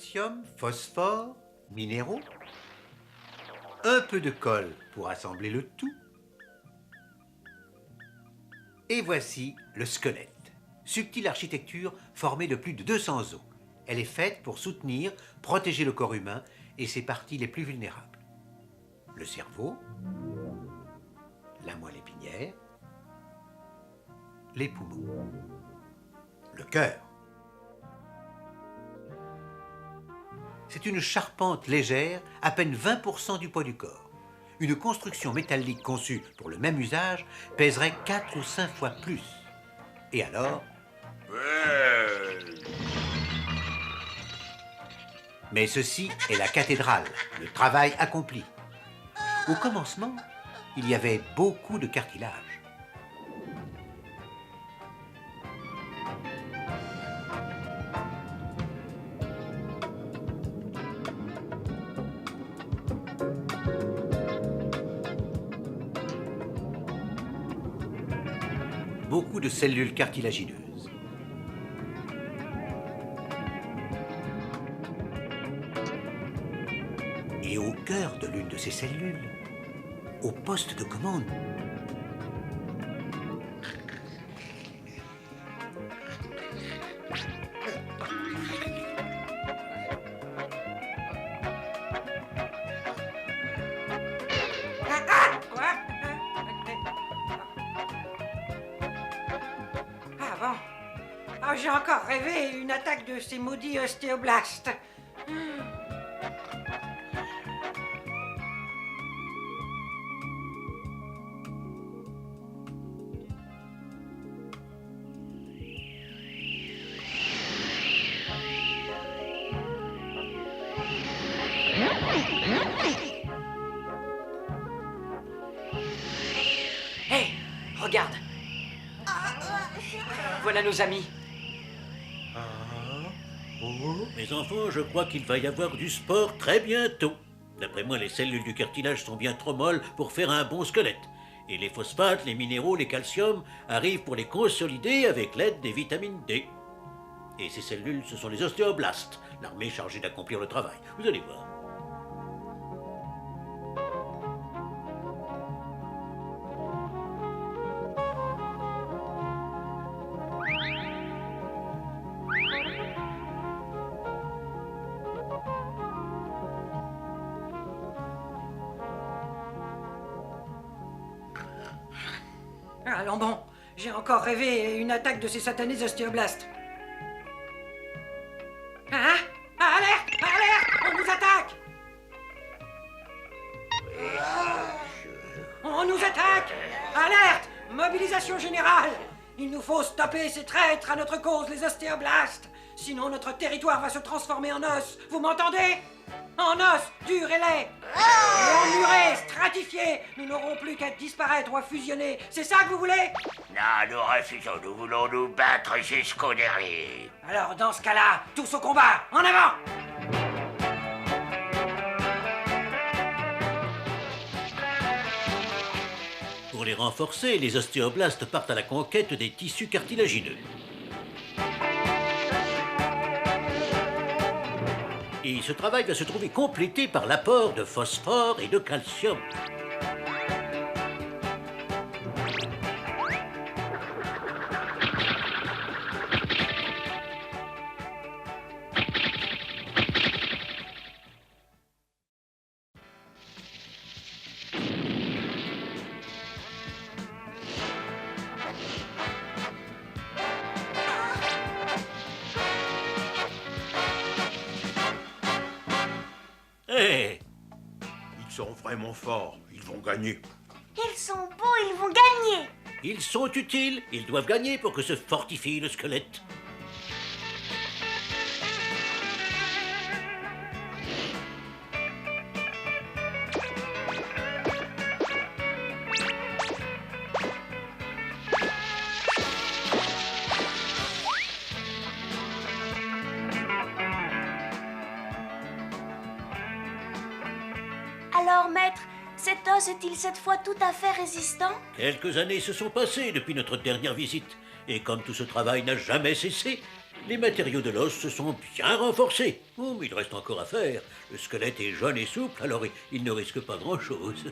calcium, phosphore, minéraux, un peu de colle pour assembler le tout. Et voici le squelette. Subtile architecture formée de plus de 200 os. Elle est faite pour soutenir, protéger le corps humain et ses parties les plus vulnérables. Le cerveau, la moelle épinière, les poumons, le cœur. C'est une charpente légère, à peine 20% du poids du corps. Une construction métallique conçue pour le même usage pèserait 4 ou 5 fois plus. Et alors? Mais ceci est la cathédrale, le travail accompli. Au commencement, il y avait beaucoup de cartilage. Beaucoup de cellules cartilagineuses. Et au cœur de l'une de ces cellules, au poste de commande, Quoi? Ah bon? Ah, j'ai encore rêvé une attaque de ces maudits ostéoblastes. Hé, regarde. Voilà nos amis. Mes enfants, je crois qu'il va y avoir du sport très bientôt. D'après moi, les cellules du cartilage sont bien trop molles pour faire un bon squelette. Et les phosphates, les minéraux, les calciums arrivent pour les consolider avec l'aide des vitamines D. Et ces cellules, ce sont les ostéoblastes, l'armée chargée d'accomplir le travail. Vous allez voir. Allons bon, j'ai encore rêvé une attaque de ces satanés ostéoblastes. Hein? Alerte! Alerte! On nous attaque! On nous attaque! Alerte! Mobilisation générale! Il nous faut stopper ces traîtres à notre cause, les ostéoblastes! Sinon notre territoire va se transformer en os, vous m'entendez? En os, dur et laid! Et emmuré, stratifié! Nous n'aurons plus qu'à disparaître ou à fusionner, c'est ça que vous voulez? Non, nous refusons, nous voulons nous battre jusqu'au dernier. Alors dans ce cas-là, tous au combat, en avant! Pour les renforcer, les ostéoblastes partent à la conquête des tissus cartilagineux. Et ce travail va se trouver complété par l'apport de phosphore et de calcium. Hé! Ils sont vraiment forts, ils vont gagner. Ils sont beaux, ils vont gagner. Ils sont utiles, ils doivent gagner pour que se fortifie le squelette. Alors, maître, cet os est-il cette fois tout à fait résistant? Quelques années se sont passées depuis notre dernière visite, et comme tout ce travail n'a jamais cessé, Les matériaux de l'os se sont bien renforcés. Oh, mais il reste encore à faire. Le squelette est jeune et souple, alors il ne risque pas grand-chose.